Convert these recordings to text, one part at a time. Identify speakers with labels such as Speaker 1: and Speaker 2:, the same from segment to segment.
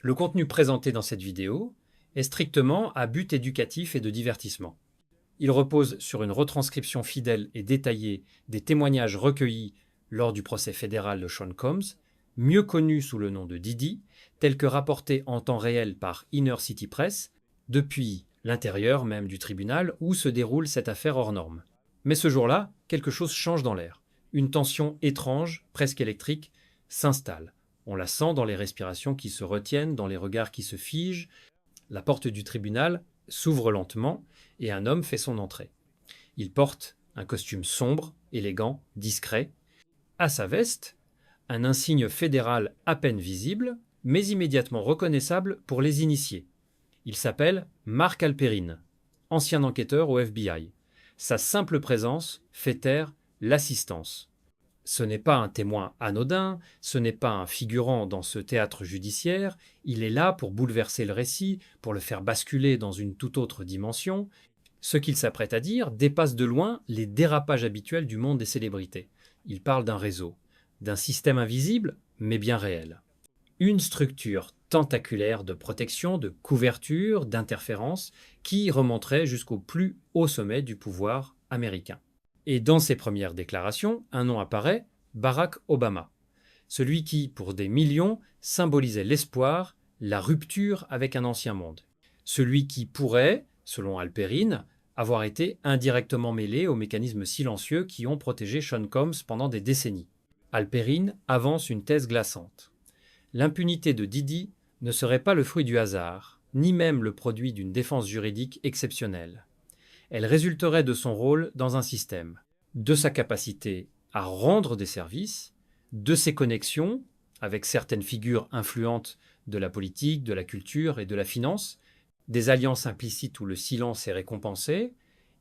Speaker 1: Le contenu présenté dans cette vidéo est strictement à but éducatif et de divertissement. Il repose sur une retranscription fidèle et détaillée des témoignages recueillis lors du procès fédéral de Sean Combs, mieux connu sous le nom de Diddy, tel que rapporté en temps réel par Inner City Press, depuis l'intérieur même du tribunal où se déroule cette affaire hors norme. Mais ce jour-là, quelque chose change dans l'air. Une tension étrange, presque électrique, s'installe. On la sent dans les respirations qui se retiennent, dans les regards qui se figent. La porte du tribunal s'ouvre lentement et un homme fait son entrée. Il porte un costume sombre, élégant, discret. À sa veste, un insigne fédéral à peine visible, mais immédiatement reconnaissable pour les initiés. Il s'appelle Mark Alperin, ancien enquêteur au FBI. Sa simple présence fait taire l'assistance. Ce n'est pas un témoin anodin, ce n'est pas un figurant dans ce théâtre judiciaire, il est là pour bouleverser le récit, pour le faire basculer dans une toute autre dimension. Ce qu'il s'apprête à dire dépasse de loin les dérapages habituels du monde des célébrités. Il parle d'un réseau, d'un système invisible, mais bien réel. Une structure tentaculaire de protection, de couverture, d'interférence, qui remonterait jusqu'au plus haut sommet du pouvoir américain. Et dans ses premières déclarations, un nom apparaît, Barack Obama. Celui qui, pour des millions, symbolisait l'espoir, la rupture avec un ancien monde. Celui qui pourrait, selon Alperin, avoir été indirectement mêlé aux mécanismes silencieux qui ont protégé Sean Combs pendant des décennies. Alperin avance une thèse glaçante. L'impunité de Diddy ne serait pas le fruit du hasard, ni même le produit d'une défense juridique exceptionnelle. Elle résulterait de son rôle dans un système, de sa capacité à rendre des services, de ses connexions avec certaines figures influentes de la politique, de la culture et de la finance, des alliances implicites où le silence est récompensé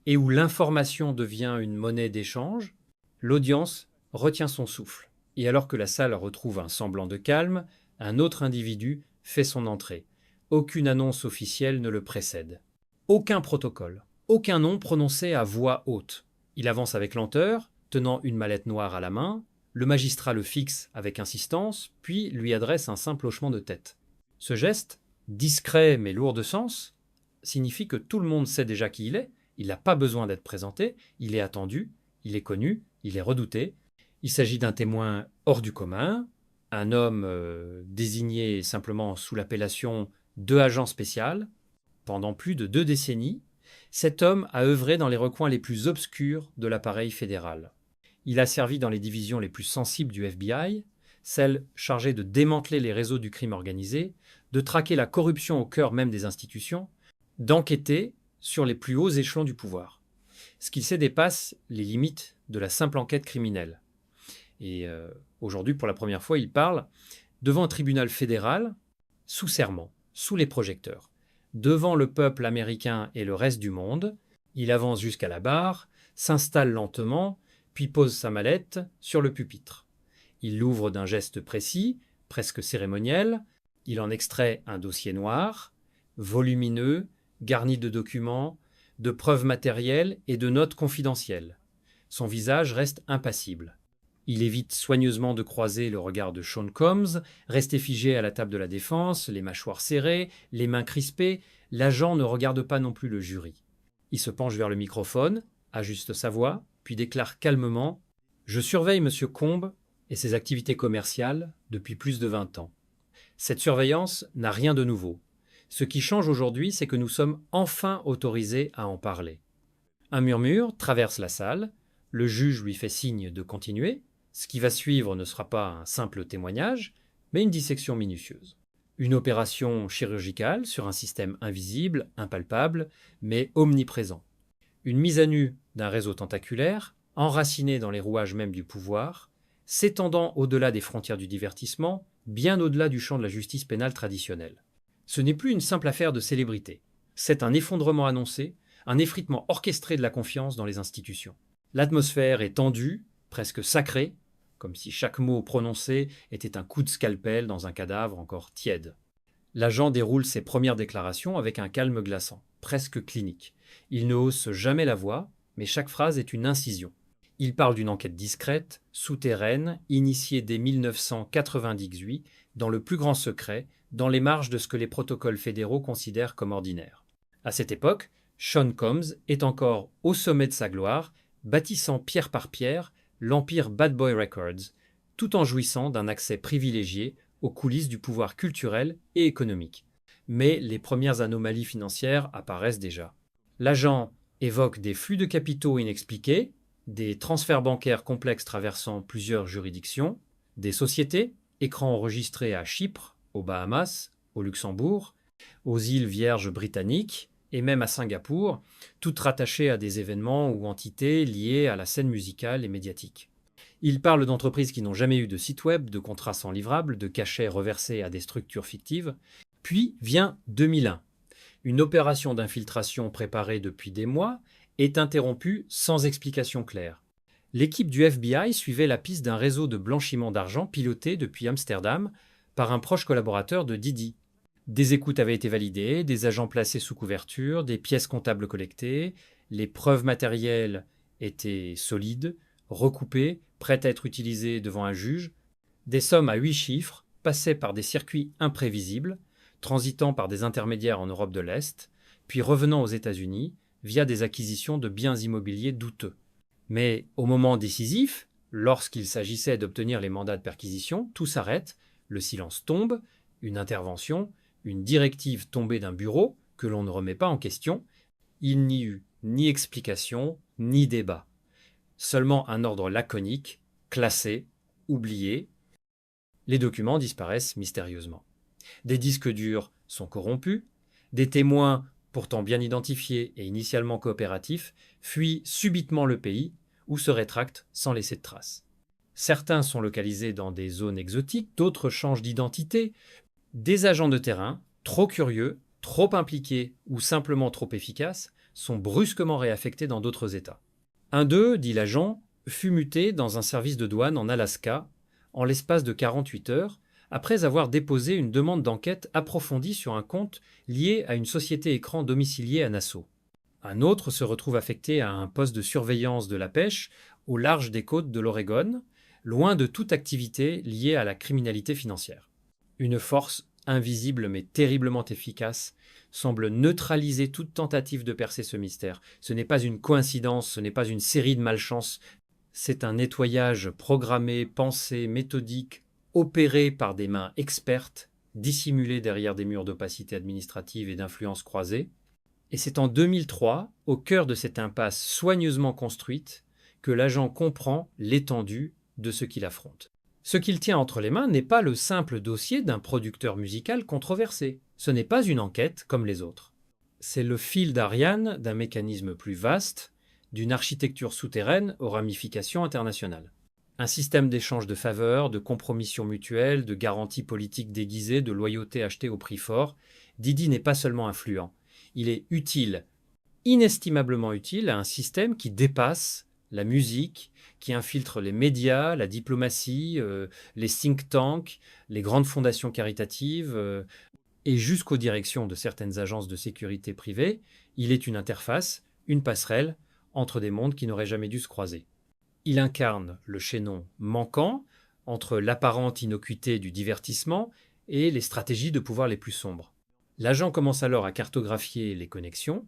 Speaker 1: et où l'information devient une monnaie d'échange. L'audience retient son souffle. Et alors que la salle retrouve un semblant de calme, un autre individu fait son entrée. Aucune annonce officielle ne le précède. Aucun protocole. Aucun nom prononcé à voix haute. Il avance avec lenteur, tenant une mallette noire à la main. Le magistrat le fixe avec insistance, puis lui adresse un simple hochement de tête. Ce geste, discret mais lourd de sens, signifie que tout le monde sait déjà qui il est. Il n'a pas besoin d'être présenté. Il est attendu, il est connu, il est redouté. Il s'agit d'un témoin hors du commun, un homme désigné simplement sous l'appellation de agent spécial. Pendant plus de 2 décennies, cet homme a œuvré dans les recoins les plus obscurs de l'appareil fédéral. Il a servi dans les divisions les plus sensibles du FBI, celles chargées de démanteler les réseaux du crime organisé, de traquer la corruption au cœur même des institutions, d'enquêter sur les plus hauts échelons du pouvoir. Ce qu'il sait dépasse les limites de la simple enquête criminelle. Et aujourd'hui, pour la première fois, il parle devant un tribunal fédéral, sous serment, sous les projecteurs. Devant le peuple américain et le reste du monde, il avance jusqu'à la barre, s'installe lentement, puis pose sa mallette sur le pupitre. Il l'ouvre d'un geste précis, presque cérémoniel. Il en extrait un dossier noir, volumineux, garni de documents, de preuves matérielles et de notes confidentielles. Son visage reste impassible. Il évite soigneusement de croiser le regard de Sean Combs, resté figé à la table de la défense, les mâchoires serrées, les mains crispées. L'agent ne regarde pas non plus le jury. Il se penche vers le microphone, ajuste sa voix, puis déclare calmement « Je surveille M. Combs et ses activités commerciales depuis plus de 20 ans. Cette surveillance n'a rien de nouveau. Ce qui change aujourd'hui, c'est que nous sommes enfin autorisés à en parler. » Un murmure traverse la salle. Le juge lui fait signe de continuer. Ce qui va suivre ne sera pas un simple témoignage, mais une dissection minutieuse. Une opération chirurgicale sur un système invisible, impalpable, mais omniprésent. Une mise à nu d'un réseau tentaculaire, enraciné dans les rouages même du pouvoir, s'étendant au-delà des frontières du divertissement, bien au-delà du champ de la justice pénale traditionnelle. Ce n'est plus une simple affaire de célébrité. C'est un effondrement annoncé, un effritement orchestré de la confiance dans les institutions. L'atmosphère est tendue, presque sacrée, comme si chaque mot prononcé était un coup de scalpel dans un cadavre encore tiède. L'agent déroule ses premières déclarations avec un calme glaçant, presque clinique. Il ne hausse jamais la voix, mais chaque phrase est une incision. Il parle d'une enquête discrète, souterraine, initiée dès 1998, dans le plus grand secret, dans les marges de ce que les protocoles fédéraux considèrent comme ordinaire. À cette époque, Sean Combs est encore au sommet de sa gloire, bâtissant pierre par pierre l'empire Bad Boy Records, tout en jouissant d'un accès privilégié aux coulisses du pouvoir culturel et économique. Mais les premières anomalies financières apparaissent déjà. L'agent évoque des flux de capitaux inexpliqués, des transferts bancaires complexes traversant plusieurs juridictions, des sociétés, écrans enregistrés à Chypre, aux Bahamas, au Luxembourg, aux îles Vierges britanniques et même à Singapour, toutes rattachées à des événements ou entités liées à la scène musicale et médiatique. Il parle d'entreprises qui n'ont jamais eu de site web, de contrats sans livrables, de cachets reversés à des structures fictives. Puis vient 2001. Une opération d'infiltration préparée depuis des mois est interrompue sans explication claire. L'équipe du FBI suivait la piste d'un réseau de blanchiment d'argent piloté depuis Amsterdam par un proche collaborateur de Didi. Des écoutes avaient été validées, des agents placés sous couverture, des pièces comptables collectées, les preuves matérielles étaient solides, recoupées, prêtes à être utilisées devant un juge. Des sommes à 8 chiffres passaient par des circuits imprévisibles, transitant par des intermédiaires en Europe de l'Est, puis revenant aux États-Unis via des acquisitions de biens immobiliers douteux. Mais au moment décisif, lorsqu'il s'agissait d'obtenir les mandats de perquisition, tout s'arrête, le silence tombe, une intervention, une directive tombée d'un bureau que l'on ne remet pas en question. Il n'y eut ni explication, ni débat. Seulement un ordre laconique, classé, oublié. Les documents disparaissent mystérieusement. Des disques durs sont corrompus, des témoins, pourtant bien identifiés et initialement coopératifs, fuient subitement le pays ou se rétractent sans laisser de traces. Certains sont localisés dans des zones exotiques, d'autres changent d'identité. Des agents de terrain, trop curieux, trop impliqués ou simplement trop efficaces, sont brusquement réaffectés dans d'autres États. Un d'eux, dit l'agent, fut muté dans un service de douane en Alaska en l'espace de 48 heures, après avoir déposé une demande d'enquête approfondie sur un compte lié à une société écran domiciliée à Nassau. Un autre se retrouve affecté à un poste de surveillance de la pêche au large des côtes de l'Oregon, loin de toute activité liée à la criminalité financière. Une force invisible mais terriblement efficace semble neutraliser toute tentative de percer ce mystère. Ce n'est pas une coïncidence, ce n'est pas une série de malchances, c'est un nettoyage programmé, pensé, méthodique, opéré par des mains expertes, dissimulées derrière des murs d'opacité administrative et d'influence croisée. Et c'est en 2003, au cœur de cette impasse soigneusement construite, que l'agent comprend l'étendue de ce qu'il affronte. Ce qu'il tient entre les mains n'est pas le simple dossier d'un producteur musical controversé. Ce n'est pas une enquête comme les autres. C'est le fil d'Ariane d'un mécanisme plus vaste, d'une architecture souterraine aux ramifications internationales. Un système d'échange de faveurs, de compromissions mutuelles, de garanties politiques déguisées, de loyauté achetée au prix fort. Didi n'est pas seulement influent. Il est utile, inestimablement utile à un système qui dépasse la musique, qui infiltre les médias, la diplomatie, les think tanks, les grandes fondations caritatives et jusqu'aux directions de certaines agences de sécurité privées. Il est une interface, une passerelle entre des mondes qui n'auraient jamais dû se croiser. Il incarne le chaînon manquant entre l'apparente innocuité du divertissement et les stratégies de pouvoir les plus sombres. L'agent commence alors à cartographier les connexions,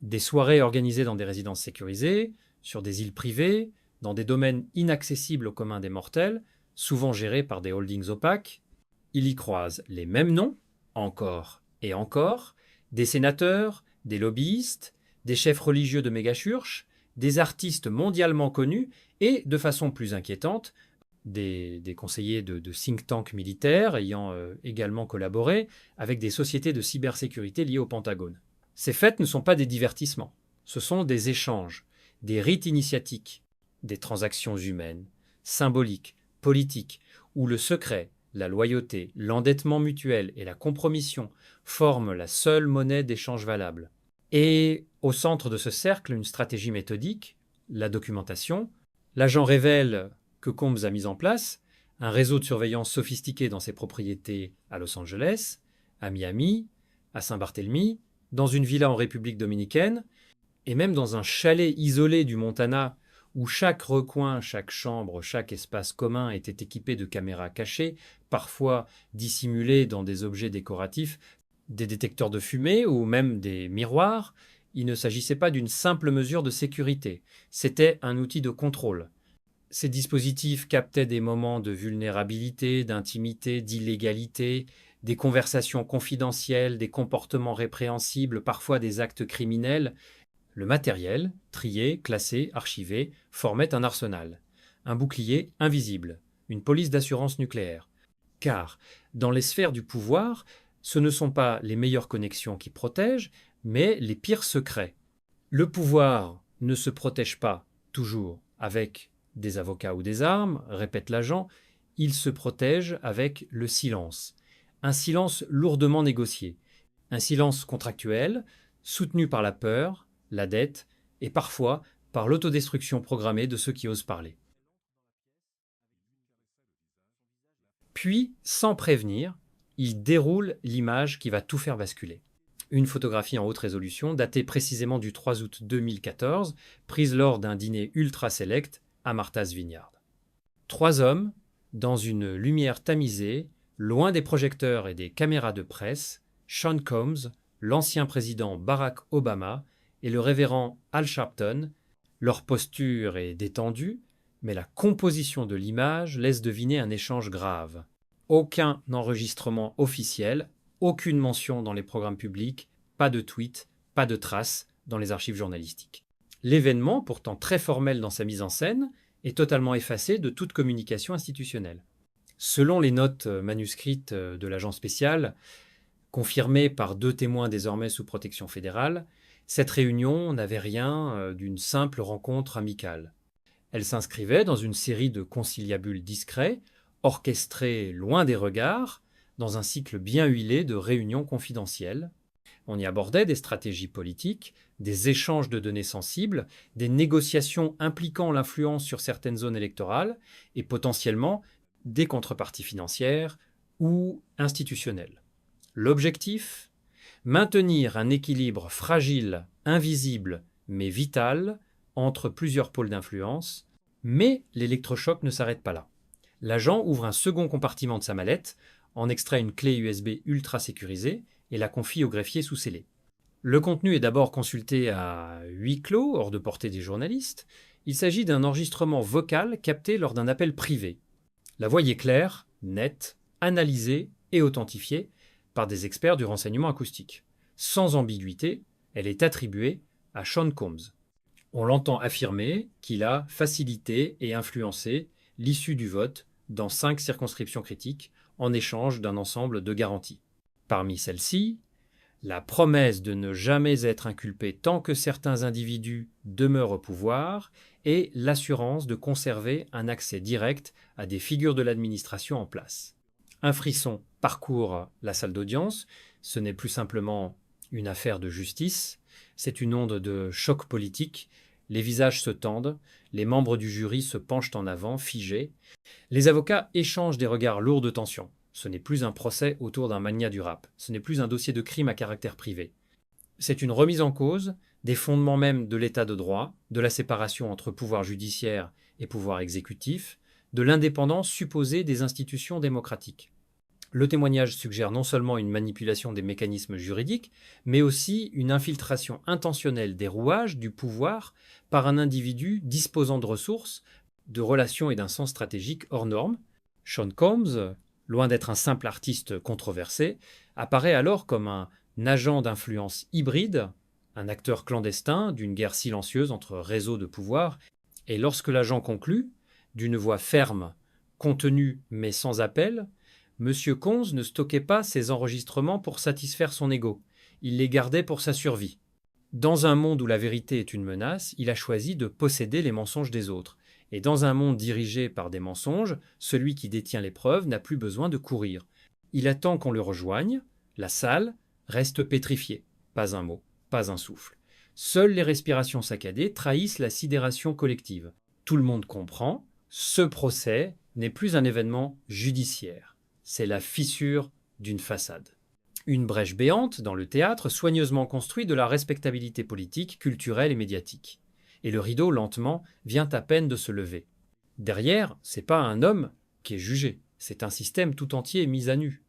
Speaker 1: des soirées organisées dans des résidences sécurisées, sur des îles privées, dans des domaines inaccessibles au commun des mortels, souvent gérés par des holdings opaques. Il y croise les mêmes noms, encore et encore, des sénateurs, des lobbyistes, des chefs religieux de mégachurches, des artistes mondialement connus et, de façon plus inquiétante, des conseillers de think tanks militaires ayant également collaboré avec des sociétés de cybersécurité liées au Pentagone. Ces fêtes ne sont pas des divertissements, ce sont des échanges, des rites initiatiques, des transactions humaines, symboliques, politiques, où le secret, la loyauté, l'endettement mutuel et la compromission forment la seule monnaie d'échange valable. Et au centre de ce cercle, une stratégie méthodique, la documentation. L'agent révèle que Combs a mis en place un réseau de surveillance sophistiqué dans ses propriétés à Los Angeles, à Miami, à Saint-Barthélemy, dans une villa en République dominicaine, et même dans un chalet isolé du Montana où chaque recoin, chaque chambre, chaque espace commun était équipé de caméras cachées, parfois dissimulées dans des objets décoratifs, des détecteurs de fumée ou même des miroirs, il ne s'agissait pas d'une simple mesure de sécurité, c'était un outil de contrôle. Ces dispositifs captaient des moments de vulnérabilité, d'intimité, d'illégalité, des conversations confidentielles, des comportements répréhensibles, parfois des actes criminels. Le matériel, trié, classé, archivé, formait un arsenal, un bouclier invisible, une police d'assurance nucléaire. Car, dans les sphères du pouvoir, ce ne sont pas les meilleures connexions qui protègent, mais les pires secrets. Le pouvoir ne se protège pas toujours avec des avocats ou des armes, répète l'agent, il se protège avec le silence. Un silence lourdement négocié, un silence contractuel, soutenu par la peur, la dette et parfois par l'autodestruction programmée de ceux qui osent parler. Puis, sans prévenir, il déroule l'image qui va tout faire basculer. Une photographie en haute résolution, datée précisément du 3 août 2014, prise lors d'un dîner ultra select à Martha's Vineyard. 3 hommes, dans une lumière tamisée, loin des projecteurs et des caméras de presse, Sean Combs, l'ancien président Barack Obama et le révérend Al Sharpton. Leur posture est détendue, mais la composition de l'image laisse deviner un échange grave. Aucun enregistrement officiel, aucune mention dans les programmes publics, pas de tweet, pas de traces dans les archives journalistiques. L'événement, pourtant très formel dans sa mise en scène, est totalement effacé de toute communication institutionnelle. Selon les notes manuscrites de l'agent spécial, confirmées par 2 témoins désormais sous protection fédérale, cette réunion n'avait rien d'une simple rencontre amicale. Elle s'inscrivait dans une série de conciliabules discrets, orchestrés loin des regards, dans un cycle bien huilé de réunions confidentielles. On y abordait des stratégies politiques, des échanges de données sensibles, des négociations impliquant l'influence sur certaines zones électorales et potentiellement des contreparties financières ou institutionnelles. L'objectif ? Maintenir un équilibre fragile, invisible, mais vital entre plusieurs pôles d'influence, mais l'électrochoc ne s'arrête pas là. L'agent ouvre un second compartiment de sa mallette, en extrait une clé USB ultra sécurisée et la confie au greffier sous scellé. Le contenu est d'abord consulté à huis clos, hors de portée des journalistes. Il s'agit d'un enregistrement vocal capté lors d'un appel privé. La voix y est claire, nette, analysée et authentifiée par des experts du renseignement acoustique. Sans ambiguïté, elle est attribuée à Sean Combs. On l'entend affirmer qu'il a facilité et influencé l'issue du vote dans 5 circonscriptions critiques en échange d'un ensemble de garanties. Parmi celles-ci, la promesse de ne jamais être inculpé tant que certains individus demeurent au pouvoir et l'assurance de conserver un accès direct à des figures de l'administration en place. Un frisson parcourt la salle d'audience, ce n'est plus simplement une affaire de justice, c'est une onde de choc politique. Les visages se tendent, les membres du jury se penchent en avant, figés. Les avocats échangent des regards lourds de tension. Ce n'est plus un procès autour d'un magnat du rap, ce n'est plus un dossier de crime à caractère privé. C'est une remise en cause des fondements même de l'état de droit, de la séparation entre pouvoir judiciaire et pouvoir exécutif, de l'indépendance supposée des institutions démocratiques. Le témoignage suggère non seulement une manipulation des mécanismes juridiques, mais aussi une infiltration intentionnelle des rouages du pouvoir par un individu disposant de ressources, de relations et d'un sens stratégique hors normes. Sean Combs, loin d'être un simple artiste controversé, apparaît alors comme un agent d'influence hybride, un acteur clandestin d'une guerre silencieuse entre réseaux de pouvoir, et lorsque l'agent conclut, d'une voix ferme, contenue mais sans appel, M. Combs ne stockait pas ses enregistrements pour satisfaire son ego, il les gardait pour sa survie. Dans un monde où la vérité est une menace, il a choisi de posséder les mensonges des autres. Et dans un monde dirigé par des mensonges, celui qui détient les preuves n'a plus besoin de courir. Il attend qu'on le rejoigne, la salle reste pétrifiée. Pas un mot, pas un souffle. Seules les respirations saccadées trahissent la sidération collective. Tout le monde comprend, ce procès n'est plus un événement judiciaire. C'est la fissure d'une façade. Une brèche béante dans le théâtre, soigneusement construite de la respectabilité politique, culturelle et médiatique. et le rideau, lentement, vient à peine de se lever. Derrière, c'est pas un homme qui est jugé, c'est un système tout entier mis à nu.